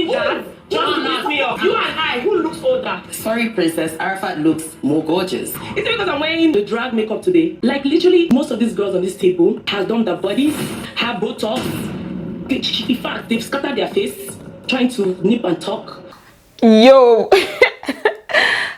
See that? Just mess me up. You and I, who looks older? Sorry, Princess. Arafa looks more gorgeous. Is it because I'm wearing the drag makeup today? Like literally, most of these girls on this table have done their bodies, have Botox. In fact, they've scattered their face trying to nip and tuck. Yo,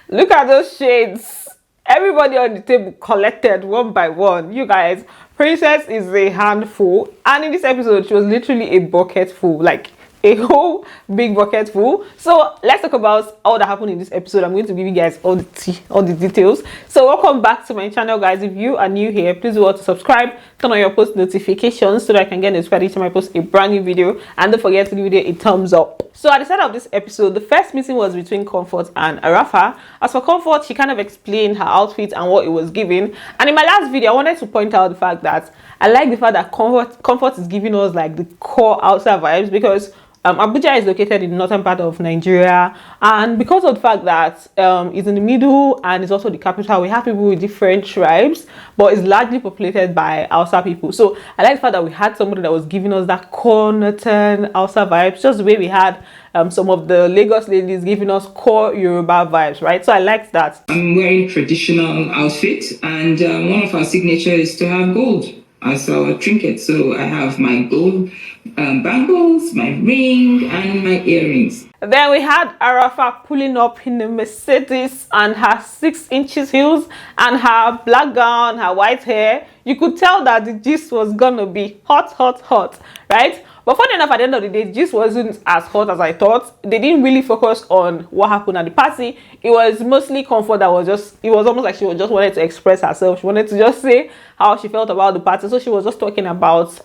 look at those shades. Everybody on the table collected one by one. You guys, Princess is a handful, and in this episode, she was literally a bucket full, like a whole big bucket full. So let's talk about all that happened in this episode. I'm going to give you guys all the tea, all the details. So welcome back to my channel, guys. If you are new here, please do want to subscribe, turn on your post notifications so that I can get notified each time I post a brand new video, and don't forget to give the video a thumbs up. So at the start of this episode, the first meeting was between Comfort and Arafa. As for Comfort, she kind of explained her outfit and what it was giving. And in my last video, I wanted to point out the fact that I like the fact that Comfort is giving us like the core outside vibes, because Abuja is located in the northern part of Nigeria, and because of the fact that it's in the middle and it's also the capital, we have people with different tribes, but it's largely populated by Hausa people. So I like the fact that we had somebody that was giving us that core northern Hausa vibes, just the way we had some of the Lagos ladies giving us core Yoruba vibes, right? So I liked that. I'm wearing traditional outfit, and one of our signature is to have gold as our trinket. So I have my gold bangles, my ring, and my earrings. Then we had Arafa pulling up in the Mercedes and her 6 inches heels and her black gown, her white hair. You could tell that the gist was gonna be hot, hot, hot, right? But funny enough, at the end of the day, gist wasn't as hot as I thought. They didn't really focus on what happened at the party. It was mostly Comfort that was just, it was almost like she just wanted to express herself. She wanted to just say how she felt about the party. So she was just talking about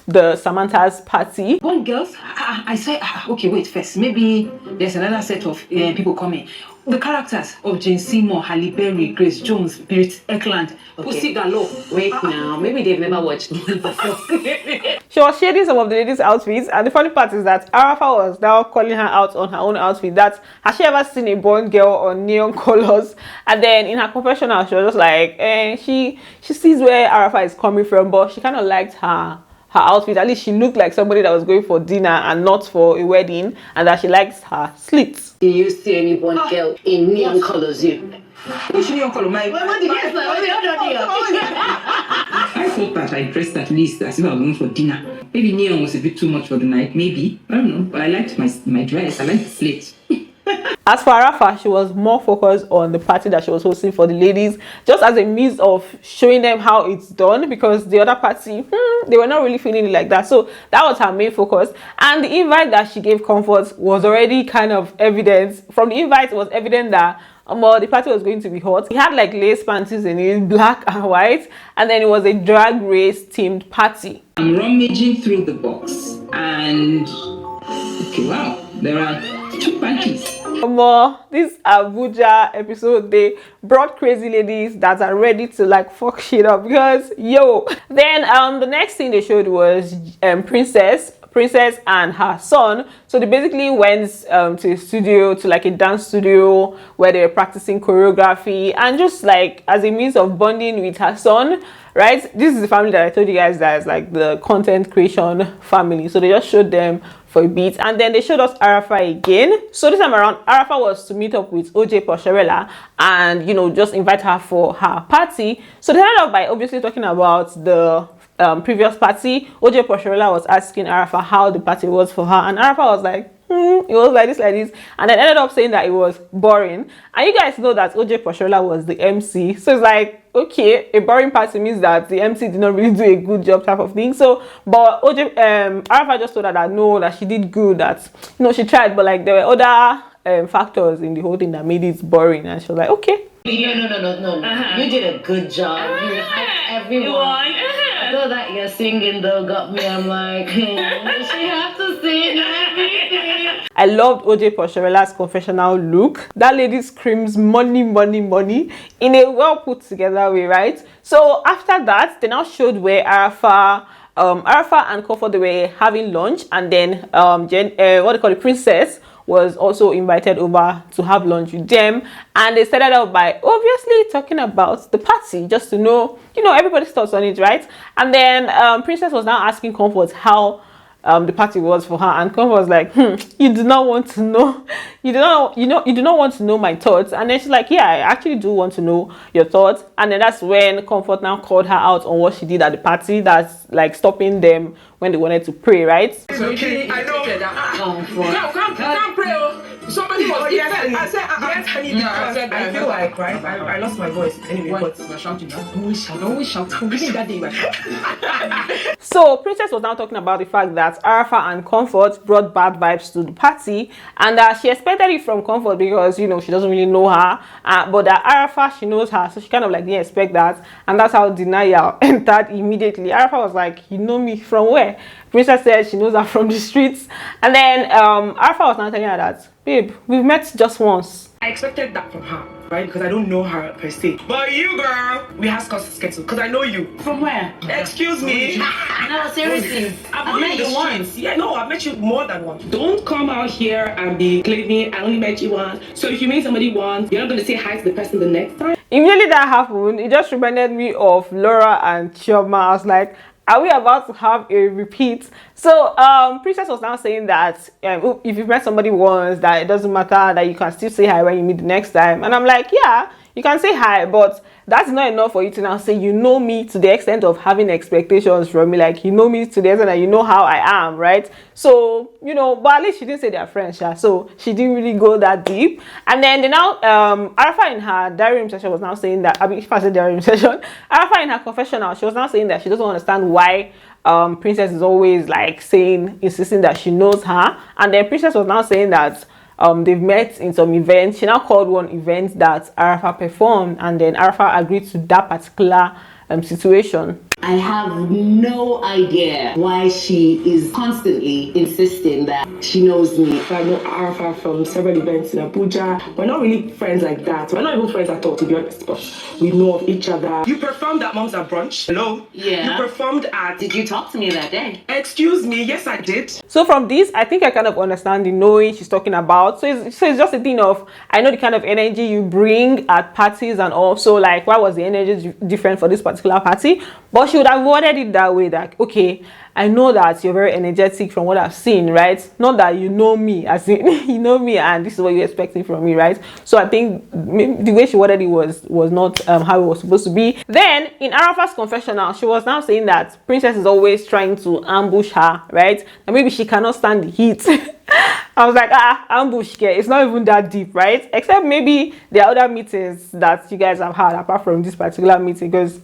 the Samantha's party. One girls, I say, okay, wait first. Maybe there's another set of people coming. The characters of Jane Seymour, Halle Berry, Grace Jones, Berit Eklund, Pussy Galore. Wait now, maybe they've never watched me before. She was shading some of the ladies' outfits, and the funny part is that Arafa was now calling her out on her own outfit. That has she ever seen a Bond girl on neon colors? And then in her confessional, she was just like, she sees where Arafa is coming from, but she kind of liked her outfit. At least she looked like somebody that was going for dinner and not for a wedding, and that she likes her slits. Do you see any Bond girl in neon colors? Which neon color? I thought that I dressed at least as if I was going for dinner. Maybe neon was a bit too much for the night. Maybe. I don't know. But I liked my dress. I liked the slits. As for Arafa, she was more focused on the party that she was hosting for the ladies, just as a means of showing them how it's done, because the other party, they were not really feeling it like that. So that was her main focus. And the invite that she gave Comfort was already kind of evident. From the invite, it was evident that the party was going to be hot. He had like lace panties in it, black and white, and then it was a drag race themed party. I'm rummaging through the box, and okay, wow, there are 2 panties. This Abuja episode, they brought crazy ladies that are ready to like fuck shit up, because yo. Then the next thing they showed was Princess and her son. So they basically went to a studio, to like a dance studio where they were practicing choreography, and just like as a means of bonding with her son, right? This is the family that I told you guys that is like the content creation family. So they just showed them for a bit, and then they showed us Arafa again. So this time around, Arafa was to meet up with OJ Posherella and, you know, just invite her for her party. So they ended up by obviously talking about the previous party. OJ Posherella was asking Arafa how the party was for her, and Arafa was like, it was like this, and then ended up saying that it was boring. And you guys know that OJ Posherella was the MC, so it's like, okay, a boring party means that the MC did not really do a good job, type of thing. So, but Arafa just told her that no, that she did good, that, you know, she tried, but like there were other factors in the whole thing that made it boring, and she was like, okay. No. You did a good job. You hyped everyone. I know that you're singing though got me. I'm like, does she have to sing everything? I loved OJ Posherella's confessional look. That lady screams money, money, money in a well put together way, right? So after that, they now showed where Arafa and Comfort, they were having lunch, and then the Princess was also invited over to have lunch with them, and they started out by obviously talking about the party, just to know, you know, everybody's thoughts on it, right? And then Princess was now asking Comfort how the party was for her, and Comfort was like, you do not want to know, you do not want to know my thoughts. And then she's like, yeah, I actually do want to know your thoughts. And then that's when Comfort now called her out on what she did at the party, that's like stopping them when they wanted to pray, right? It's okay, I know. Can't pray. Somebody was yes, I said, I feel like, right? I lost my voice anyway. What? We're shouting. Always shout. Give me that day. So Princess was now talking about the fact that Arafa and Comfort brought bad vibes to the party, and that she expected it from Comfort because, you know, she doesn't really know her, but that Arafa, she knows her, so she kind of like didn't expect that, and that's how denial entered immediately. Arafa was like, you know me from where? Princess said she knows her from the streets, and then Arafa was now telling her that, babe, we've met just once. I expected that from her, right? Because I don't know her per se. But you, girl, we have scouts to because I know you. From where? Excuse me. No, seriously. I've met you once. Yeah, no, I've met you more than once. Don't come out here and be claiming I only met you once. So if you meet somebody once, you're not going to say hi to the person the next time? Immediately that happened, it just reminded me of Laura and Chioma. I was like, are we about to have a repeat? So Princess was now saying that if you've met somebody once, that it doesn't matter, that you can still say hi when you meet the next time. And I'm like, yeah, you can say hi, but that's not enough for you to now say you know me to the extent of having expectations from me, like you know me to the extent that you know how I am, right? So, you know, but at least she didn't say they're friends, so she didn't really go that deep. And then they now Arafa in her diary room session was now saying that, I mean, if I said diary room session, Arafa in her confessional, she was now saying that she doesn't understand why Princess is always like insisting that she knows her. And then Princess was now saying that they've met in some events. She now called one event that Arafa performed, and then Arafa agreed to that particular situation. I have no idea why she is constantly insisting that she knows me. I know Arafa from several events in Abuja. We're not really friends like that. We're not even friends at all, to be honest, but we know of each other. You performed at Mom's at Brunch. Hello? Yeah. You performed at... Did you talk to me that day? Excuse me, yes I did. So from this, I think I kind of understand the knowing she's talking about. So it's just a thing of, I know the kind of energy you bring at parties, and also like, why was the energy different for this particular party? But she would have worded it that way, that, okay, I know that you're very energetic from what I've seen, right? Not that you know me, as in, you know me and this is what you're expecting from me, right? So I think the way she worded it was not how it was supposed to be. Then in Arafa's confessional, she was now saying that Princess is always trying to ambush her, right? And maybe she cannot stand the heat. I was like, ambush, it's not even that deep, right? Except maybe there are other meetings that you guys have had apart from this particular meeting, because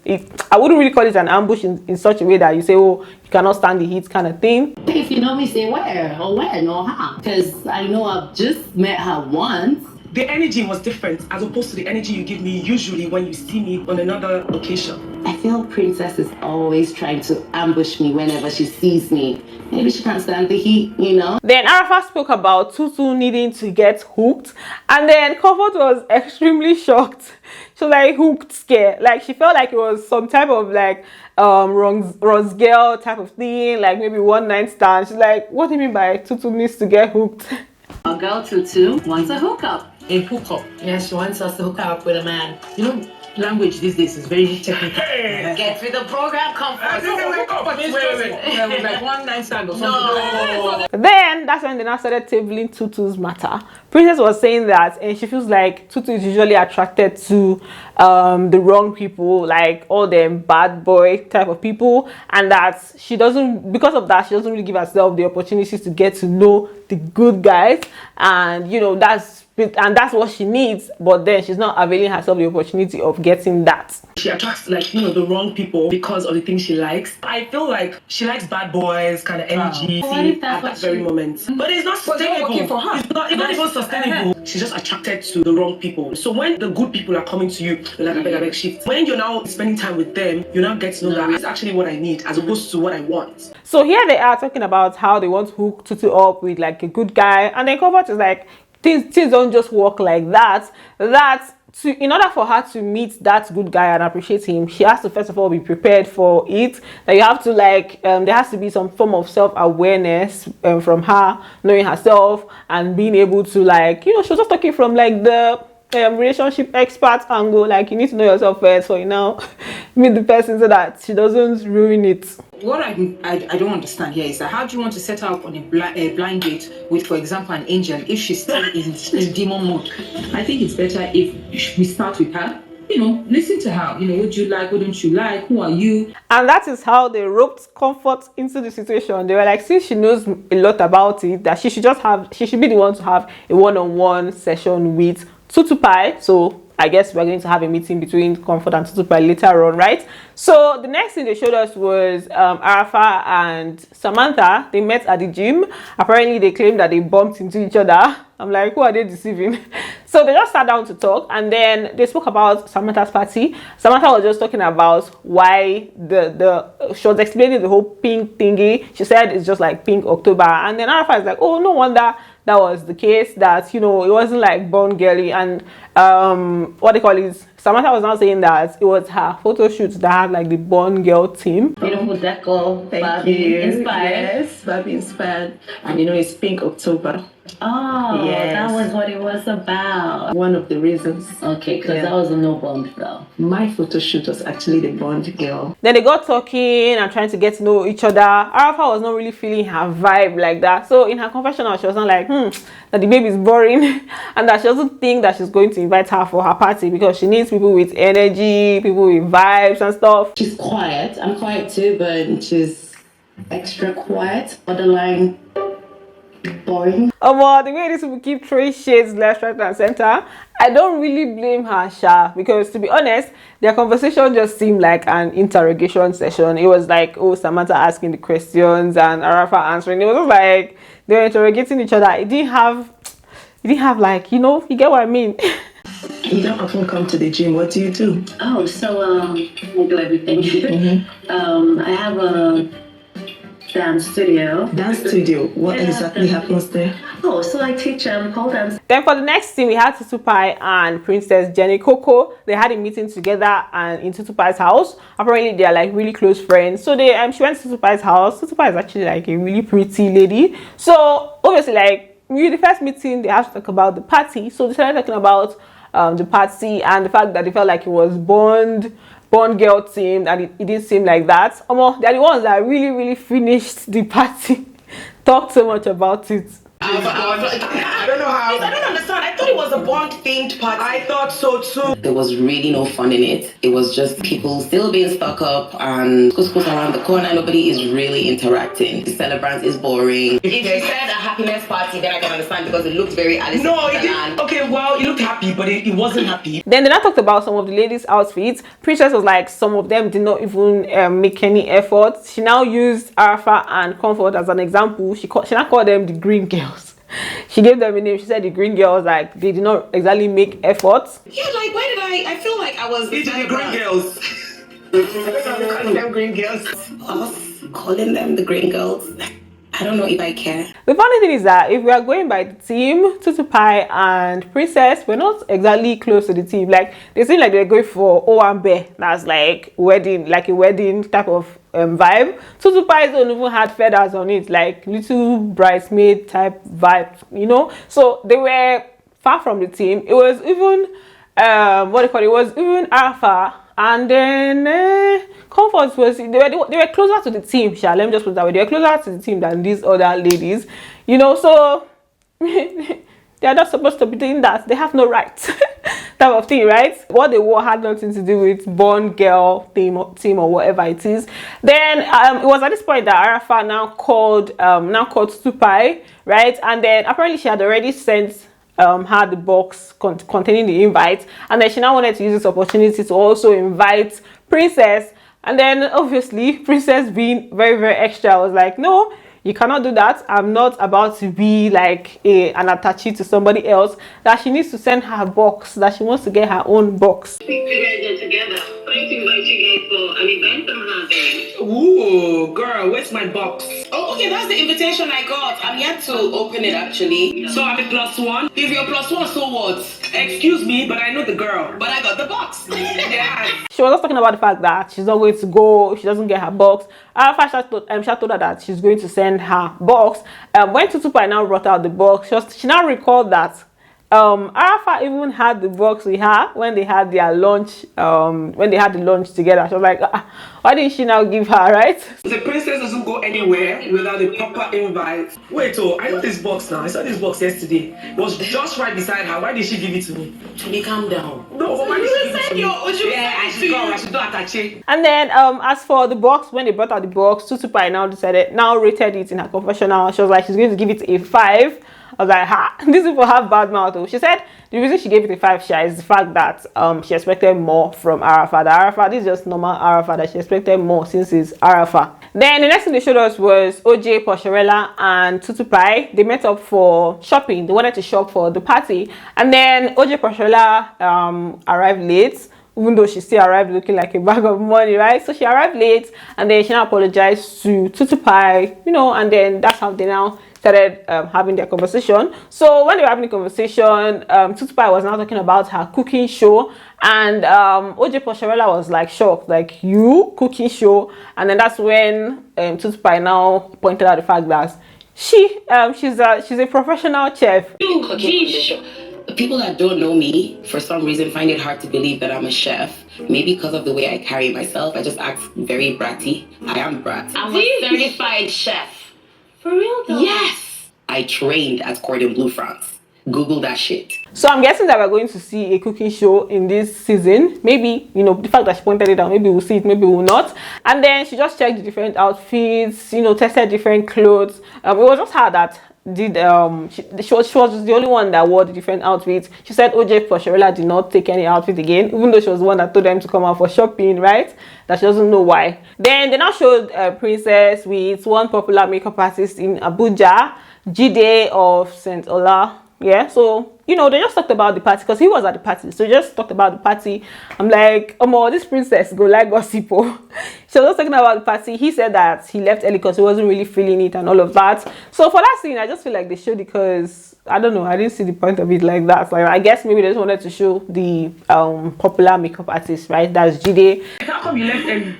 I wouldn't really call it an ambush in such a way that you say, oh, you cannot stand the heat kind of thing. If you know me, say where or when or how. Because I know I've just met her once. The energy was different as opposed to the energy you give me usually when you see me on another occasion. I feel Princess is always trying to ambush me whenever she sees me. Maybe she can't stand the heat, you know? Then Arafa spoke about Tutu needing to get hooked, and then Comfort was extremely shocked. She was like hooked, scared. Like she felt like it was some type of like Ron's girl type of thing, like maybe one night stand. She's like, what do you mean by Tutu needs to get hooked? A girl Tutu wants a hookup. A hookup. Yeah, she wants us to hook up with a man. You know, language these days is very technical. Get with the program, Comfort. Wait. Like one night stand or something. No. Then that's when they now started tabling Tutu's matter. Princess was saying that, and she feels like Tutu is usually attracted to the wrong people, like all them bad boy type of people, and that she doesn't, because of that, she doesn't really give herself the opportunity to get to know the good guys, and you know that's what she needs, but then she's not availing herself the opportunity of getting that. She attracts like, you know, the wrong people because of the things she likes. I feel like she likes bad boys kind of energy at that very moment. But it's not sustainable. Working for her. It's not even sustainable. She's just attracted to the wrong people. So when the good people are coming to you, you're like, I beg, shift. When you're now spending time with them, you now get to know that it's actually what I need as opposed to what I want. So here they are talking about how they want to hook Tutu up with like a good guy, and then Comfort is like, things don't just work like that. In order for her to meet that good guy and appreciate him, she has to first of all be prepared for it. That you have to like, there has to be some form of self-awareness from her, knowing herself and being able to like, you know, she was just talking from like the relationship expert angle. Like, you need to know yourself first, so you know, meet the person so that she doesn't ruin it. What I don't understand here is that how do you want to set her up on a blind date with, for example, an angel if she's still in demon mode? I think it's better if we start with her. You know, listen to her. You know, what do you like? What don't you like? Who are you? And that is how they roped Comfort into the situation. They were like, since she knows a lot about it, that she should be the one to have a one-on-one session with Tutu Pie. So I guess we're going to have a meeting between Comfort and Tutu Pie later on, right? So the next thing they showed us was Arafa and Samantha. They met at the gym. Apparently they claimed that they bumped into each other. I'm like, who are they deceiving? So they just sat down to talk, and then they spoke about Samantha's party. Samantha was just talking about why she was explaining the whole pink thingy. She said it's just like Pink October, and then Arafa is like, oh, no wonder that was the case, that, you know, it wasn't like Born Girly. And what they call it, Samantha was now saying that it was her photo shoot that had like the Born Girl theme. Beautiful deco, Thank you. inspired. Yes, Barbie inspired. And you know, it's Pink October. Oh, Yes. that was what it was about. One of the reasons. Okay, because Yeah. that was a no bond though. My photo shoot was actually the Bond girl. Then they got talking and trying to get to know each other. Arafa was not really feeling her vibe like that. So in her confessional, she was not like, that the baby is boring, and that she doesn't think that she's going to invite her for her party because she needs people with energy, people with vibes and stuff. She's quiet. I'm quiet too, but she's extra quiet. Borderline boring. The way these people keep throwing shades left, right, and center, I don't really blame her, Sha, because to be honest, their conversation just seemed like an interrogation session. It was like, oh, Samantha asking the questions and Arafa answering. It was just like they were interrogating each other. It didn't have like, you know, you get what I mean. You don't often come to the gym. What do you do? Oh, so I do everything. I have a dance studio. Dance studio. What Yeah, exactly dance happens there? Oh, so I teach pole dance. Then for the next scene, we had Tutu Pie and Princess Jenny Coco. They had a meeting together and in Tutu Pie's house. Apparently, they are like really close friends. So she went to Tutu Pie's house. Tutu Pie is actually like a really pretty lady. So obviously, like the first meeting, they have to talk about the party. So they started talking about the party and the fact that they felt like it was Bond Girl themed, and it didn't seem like that. They're the ones that really finished the party. Talked so much about it. I don't know how. I don't understand. I thought it was a Bond themed party. I thought so too. There was really no fun in it. It was just people still being stuck up and couscous around the corner. Nobody is really interacting. The celebrant is boring. If you said a happiness party, then I can understand because it looked very Alice. No, it didn't. Okay, well, it looked happy, but it wasn't happy. Then I talked about some of the ladies' outfits. Princess was like, some of them did not even make any effort. She now used Arafa and Comfort as an example. She now called them the Green Girls. She gave them a name. She said the Green Girls, like, they did not exactly make efforts. Yeah, like why did I feel like I was These are the green girls. Calling them green girls. Us calling them the green girls. I don't know if I care. The funny thing is that if we are going by the team, Tutu Pie and Princess, we're not exactly close to the team. Like, they seem like they're going for Owambe. That's like wedding, like a wedding type of vibe. Tutu Pie don't even had feathers on it, like little bridesmaid type vibe, you know. So they were far from the team. It was even it was even Arafa, and then Comfort was they were closer to the team. Let me just put it that way. They were closer to the team than these other ladies, you know. So they are not supposed to be doing that. They have no right. Type of thing, right? What they wore had nothing to do with Born Girl theme or whatever it is. Then it was at this point that Arafa now called Tutu Pie, right? And then apparently she had already sent her the box containing the invite, and then she now wanted to use this opportunity to also invite Princess. And then obviously Princess, being very extra, was like, no, you cannot do that. I'm not about to be like an attaché to somebody else. That she needs to send her box, that she wants to get her own box. You guys are together. Trying to invite you guys for an event I'm having. Ooh, girl, where's my box? Oh, okay, that's the invitation I got. I'm yet to open it actually. So I'm a +1. If you're +1, so what? Excuse me, but I know the girl. But I got the box. Yeah. She was just talking about the fact that she's not going to go, she doesn't get her box. Arafa told her that she's going to send her box. When Tutu Pie now brought out the box, she now recalled that Arafa even had the box with her when they had their lunch, when they had the lunch together. She was like, why didn't she now give her, right? The princess doesn't go anywhere without a proper invite. Wait, I know this box now. I saw this box yesterday. It was just right beside her. Why did she give it to me? Honey, calm down. No, but why did she give it to me? I should do attache. And then as for the box, when they brought out the box, Tutupai now rated it in her confessional. She was like, she's going to give it a 5. I was like, ha, these people have bad mouth. She said the reason she gave it a 5 share is the fact that she expected more from Arafa. The Arafa, this is just normal Arafa, that she expected more since it's Arafa. Then the next thing they showed us was OJ, Posherella, and Tutupai. They met up for shopping. They wanted to shop for the party. And then OJ Posherella arrived late, even though she still arrived looking like a bag of money, right? So she arrived late, and then she now apologized to Tutupai, you know, and then that's how they now started having their conversation. So when they were having a conversation, Tutupai was now talking about her cooking show, and OJ Posherella was like shocked, like, you cooking show? And then that's when Tutupai now pointed out the fact that she's a professional chef. People that don't know me, for some reason, find it hard to believe that I'm a chef. Maybe because of the way I carry myself, I just act very bratty. I am brat. I'm a certified chef. For real though? Yes! I trained at Cordon Bleu, France. Google that shit. So I'm guessing that we're going to see a cooking show in this season. Maybe, you know, the fact that she pointed it out, maybe we'll see it, maybe we'll not. And then she just checked the different outfits, you know, tested different clothes. It was just her that did she was the only one that wore the different outfits. She said OJ Posherella did not take any outfit again, even though she was the one that told them to come out for shopping, right? That she doesn't know why. Then they now showed Princess with one popular makeup artist in Abuja, Jide of St. Ola. Yeah, so you know, they just talked about the party because he was at the party. So just talked about the party. I'm like, this princess go like gossip. She was just talking about the party. He said that he left early because he wasn't really feeling it and all of that. So for that scene, I just feel like they showed, because I don't know, I didn't see the point of it like that. Like, I guess maybe they just wanted to show the popular makeup artist, right? That's Jide. How come you left early?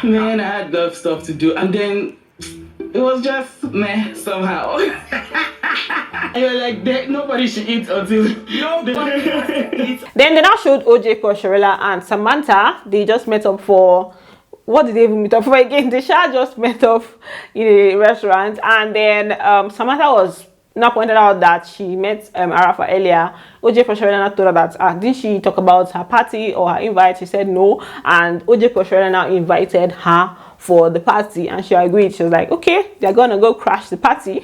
Man, I had love stuff to do, and then it was just meh somehow. And you're like, nobody should eat until nobody eats. Then they now showed OJ, Posherella, and Samantha. They just met up for, what did they even meet up for again? They just met up in a restaurant, and then Samantha was now pointed out that she met Arafa earlier. OJ Posherella told her that didn't she talk about her party or her invite? She said no, and OJ Posherella now invited her for the party, and she agreed. She was like, okay, they're gonna go crash the party.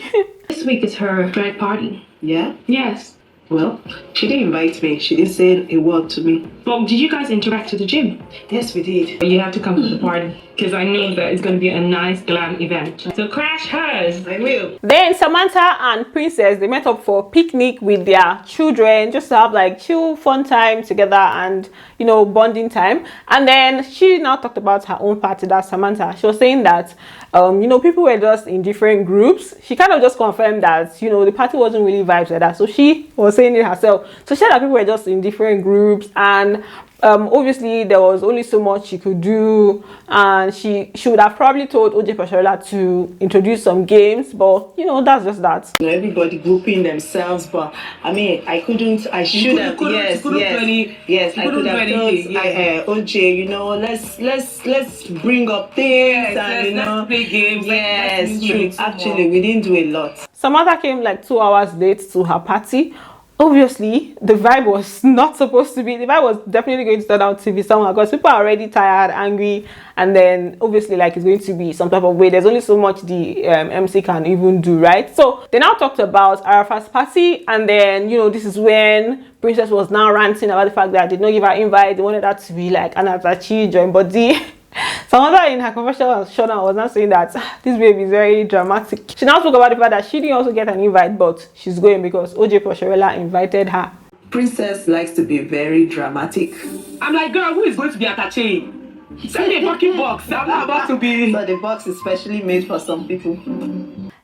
This week is her drag party. Yeah? Yes. Well, she didn't invite me. She didn't say a word to me. But did you guys interact at the gym? Yes, we did. You have to come to the party, because I know that it's going to be a nice glam event. So crash hers. I will. Then Samantha and Princess, they met up for a picnic with their children, just to have like chill, fun time together and, you know, bonding time. And then she now talked about her own party, that Samantha. She was saying that, you know, people were just in different groups. She kind of just confirmed that, you know, the party wasn't really vibes like that. So she was saying it herself. So she said that people were just in different groups, and obviously there was only so much she could do, and she would have probably told OJ Posherella to introduce some games, but you know, that's just that. Everybody grouping themselves, but I mean, I should have, I could have told OJ, you know, let's bring up things, and you know, play games. Yes, true. Actually, we didn't do a lot. Samantha came like 2 hours late to her party. Obviously, the vibe was not supposed to be. The vibe was definitely going to turn out to be somehow, because people are already tired, angry, and then obviously, like, it's going to be some type of way. There's only so much the MC can even do, right? So they now talked about Arafa's party, and then, you know, this is when Princess was now ranting about the fact that they did not give her invite. They wanted her to be like an Atachi join body. Samantha in her confessional Shona was not saying that this baby is very dramatic. She now spoke about the fact that she didn't also get an invite, but she's going because OJ Posherella invited her. Princess likes to be very dramatic. I'm like, girl, who is going to be attached? Send me a fucking box. I'm not about to be. So the box is specially made for some people.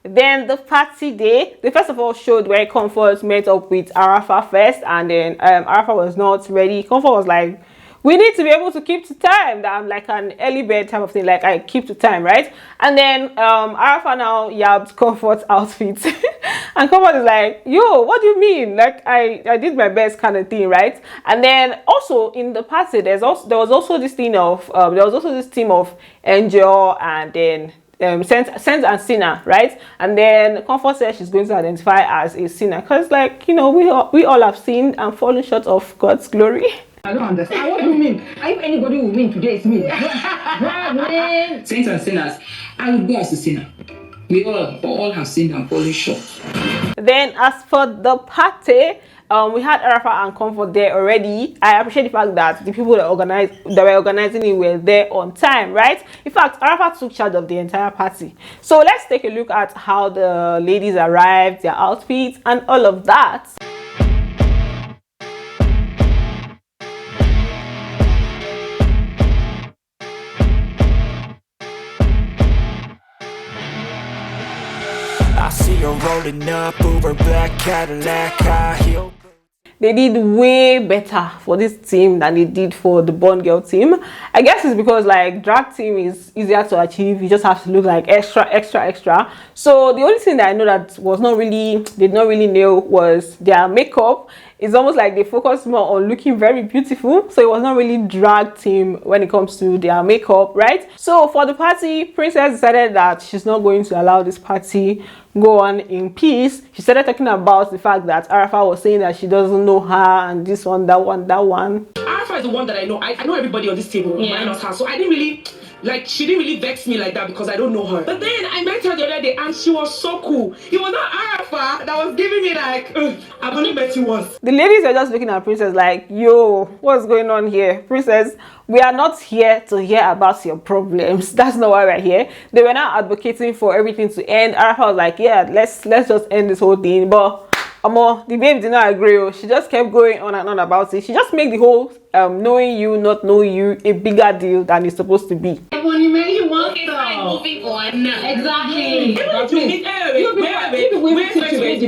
Then the party day, they first of all showed where Comfort met up with Arafa first, and then Arafa was not ready. Comfort was like, we need to be able to keep to time. That I'm like an early bird type of thing, like I keep to time, right? And then Arafa now yabbed Comfort's outfit. And Comfort is like, yo, what do you mean? Like I did my best kind of thing, right? And then also in the party, there was also this thing of there was also this team of Angel and then Sense and Sinner, right? And then Comfort says she's going to identify as a sinner because, like, you know, we all have sinned and fallen short of God's glory. I don't understand. What do you mean? If anybody will win today, it's me. Saints and sinners, I would go as a sinner. We all have sinned and fallen short. Then as for the party, we had Arafa and Comfort there already. I appreciate the fact that the people that were organizing it were there on time, right? In fact, Arafa took charge of the entire party. So let's take a look at how the ladies arrived, their outfits, and all of that. I see her rolling up, Uber black Cadillac, high heel. They did way better for this team than they did for the Bond Girl team. I guess it's because like drag team is easier to achieve. You just have to look like extra. So the only thing that I know that did not really nail was their makeup. It's almost like they focused more on looking very beautiful, so it was not really drag team when it comes to their makeup, right? So for the party, Princess decided that she's not going to allow this party go on in peace. She started talking about the fact that Arafa was saying that she doesn't know her and this one, that one. Arafa is the one that I know. I know everybody on this table, minus her. So I didn't really, like, she didn't really vex me like that because I don't know her. But then I met her the other day and she was so cool. It was not Arafa that was giving me like, I've only met you once. The ladies are just looking at Princess like, yo, what's going on here? Princess, we are not here to hear about your problems. That's not why we're here. They were now advocating for everything to end. Arafa was like, yeah, let's just end this whole thing. But the babe did not agree. She just kept going on and on about it. She just made the whole knowing you, not knowing you a bigger deal than it's supposed to be. When you make you want Moving on. Exactly.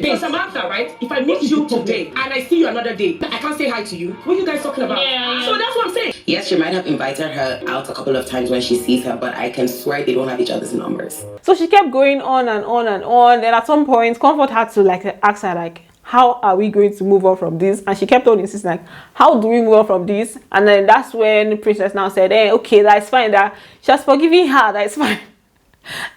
Wait, Samantha, right? If I meet you today and I see you another day, I can't say hi to you. What are you guys talking about? Yeah. So that's what I'm saying. Yes, she might have invited her out a couple of times when she sees her, but I can swear they don't have each other's numbers. So she kept going on and on and on. Then at some point, Comfort had to like ask her like, how are we going to move on from this? And she kept on insisting like, how do we move on from this? And then that's when Princess now said, hey, okay, that's fine, that she has forgiven her, that's fine.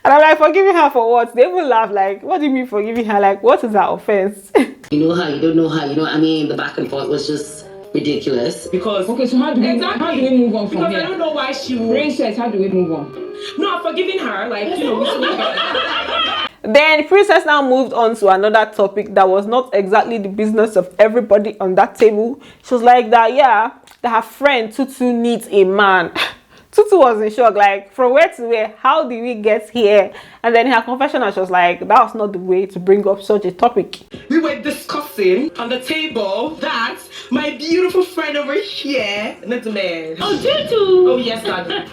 And I'm like, forgiving her for what? They even laugh like, what do you mean forgiving her? Like, what is her offense? You know her, you don't know her, you know what I mean? The back and forth was just ridiculous. Because Okay, so how do we move on from because here? I don't know why she would. Princess, how do we move on? No, I'm forgiving her. Like, you know, we spoke about it. Then Princess now moved on to another topic that was not exactly the business of everybody on that table. She was like that, yeah, that her friend Tutu needs a man. Tutu was in shock, like, from where to where? How did we get here? And then in her confession, she was like, that was not the way to bring up such a topic. We were discussing on the table that my beautiful friend over here, not the man. Oh, Tutu! Oh, yes, Daddy.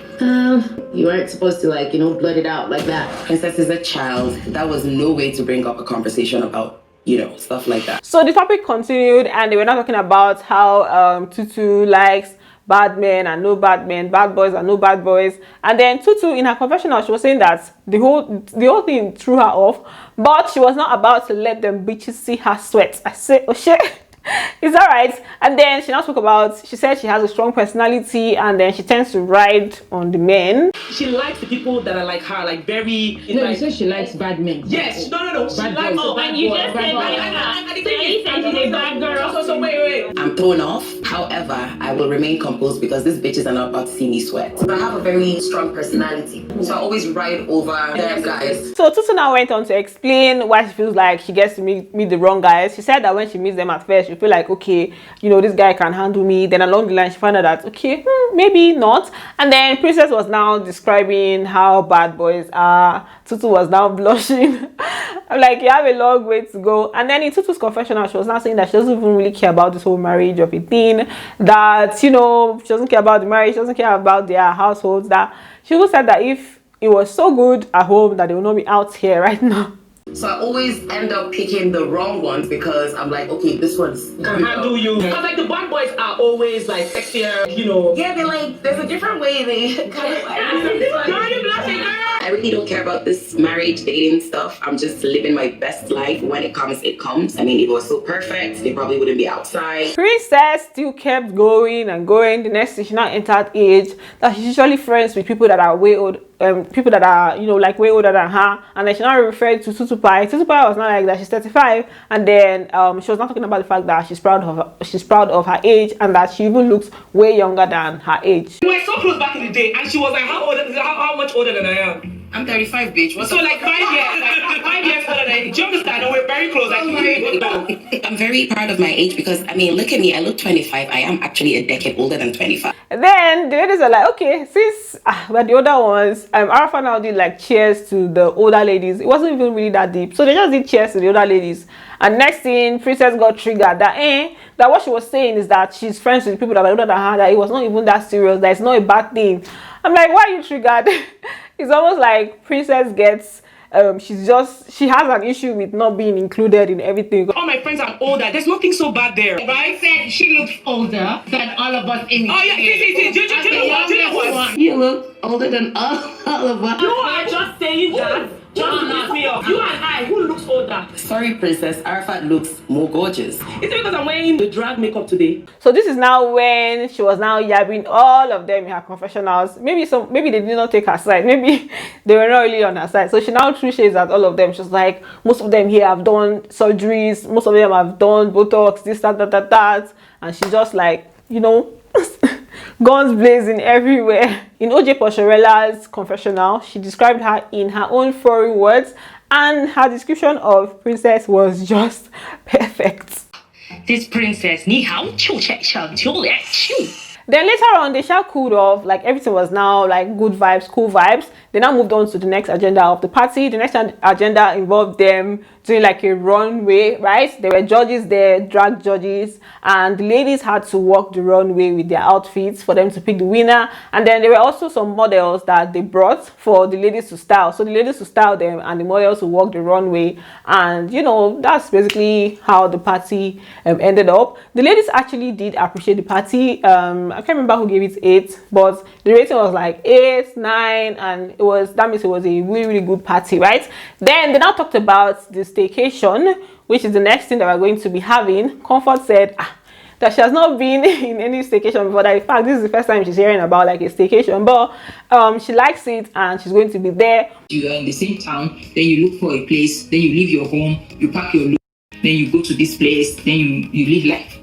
You weren't supposed to like, blood it out like that. Princess is a child. That was no way to bring up a conversation about, stuff like that. So the topic continued, and they were not talking about how Tutu likes bad men and no bad men, bad boys and no bad boys. And then Tutu, in her confessional, she was saying that the whole thing threw her off, but she was not about to let them bitches see her sweat. I said, oh shit. It's all right. And then she now spoke about, she said she has a strong personality and then she tends to ride on the men. She likes the people that are like her, like very. No, like, you said she likes bad men. yes, no. She Bad likes boys. the Oh, bad and you boys. just said that. And the So thing you is, said she's a bad girl. So wait. I'm thrown off. However, I will remain composed because these bitches are not about to see me sweat. I have a very strong personality, so I always ride over them guys. So Tutu now went on to explain why she feels like she gets to meet the wrong guys. She said that when she meets them at first, she feel like, okay, this guy can handle me. Then along the line, she found out that, okay, maybe not. And then Princess was now describing how bad boys are. Tutu was now blushing. I'm like, you have a long way to go. And then in Tutu's confessional, she was now saying that she doesn't even really care about this whole marriage of a thing. That, she doesn't care about the marriage. She doesn't care about their households. That she also said that if it was so good at home, that they will not be out here right now. So I always end up picking the wrong ones because I'm like, okay, this one's Can handle you. Because like the bad boys are always like sexier, you know. Yeah, they're like, there's a different way they kind of like. I really don't care about this marriage dating stuff. I'm just living my best life. When it comes, it comes. I mean, if it was so perfect, they probably wouldn't be outside. Princess still kept going and going. The next thing, she now entered age that she's usually friends with people that are way old, people that are, you know, like way older than her. And then she now referred to Tutupai. Tutupai was not like that. She's 35, and then she was not talking about the fact that she's proud of her age, and that she even looks way younger than her age. We were so close back in the day, and she was like, how much older than I am? I'm 35, bitch. So like 5 years, like 5 years older than you. Do you understand? And we're very close. Like, I'm very proud of my age because, I mean, look at me. I look 25. I am actually a decade older than 25. And then the ladies are like, okay, since we're the older ones, Arafa now did like cheers to the older ladies. It wasn't even really that deep, so they just did cheers to the older ladies. And next thing, Princess got triggered that what she was saying is that she's friends with people that are older than her, that it was not even that serious, that it's not a bad thing. I'm like, why are you triggered? It's almost like Princess gets she has an issue with not being included in everything. all my friends are older. There's nothing so bad there, right? I said she looks older than all of us in Oh yeah, see. Do you know what? You look older than all of us. You are just saying that. Just to piss me off. You and I, who looks older? Sorry, Princess. Arafat looks more gorgeous. Is it because I'm wearing the drag makeup today? So this is now when she was now yabbing all of them in her confessionals. Maybe they did not take her side. Maybe they were not really on her side. So she now threw shades at all of them. She's like, most of them here have done surgeries. Most of them have done Botox, this, that. And she's just like, you know, guns blazing everywhere. In OJ Poshorella's confessional, she described her in her own foreign words, and her description of Princess was just perfect. This princess, ni hao, chiu, chiu, chiu, chiu. Then later on, they shall cooled off, like everything was now like good vibes, cool vibes. They now moved on to the next agenda of the party. The next agenda involved them doing like a runway, right? There were judges there, drag judges, and the ladies had to walk the runway with their outfits for them to pick the winner. And then there were also some models that they brought for the ladies to style. So the ladies to style them and the models to walk the runway. And you know, that's basically how the party ended up. The ladies actually did appreciate the party. I can't remember who gave it 8, but the rating was like 8, 9, and that means it was a really good party, right? Then they now talked about the staycation, which is the next thing that we're going to be having. Comfort said that she has not been in any staycation before, that in fact this is the first time she's hearing about like a staycation, but she likes it and she's going to be there. You are in the same town, then you look for a place, then you leave your home, you pack your load, then you go to this place, then you live life.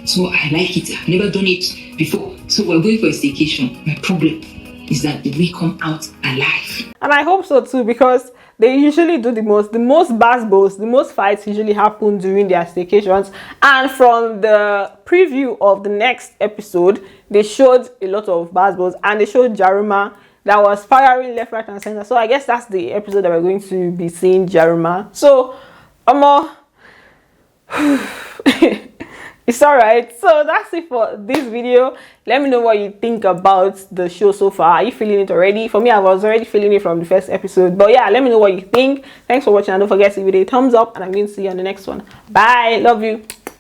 So I like it. I've never done it before. So we're going for a staycation. My problem is that we come out alive. And I hope so too, because they usually do the most basbos, the most fights usually happen during their staycations. And from the preview of the next episode, they showed a lot of basbos, and they showed Jaruma that was firing left, right, and center. So I guess that's the episode that we're going to be seeing Jaruma. So, it's all right. So that's it for this video. Let me know what you think about the show so far. Are you feeling it already? For me, I was already feeling it from the first episode, but yeah, let me know what you think. Thanks for watching, and don't forget to give it a thumbs up, and I'm going to see you on the next one. Bye. Love you.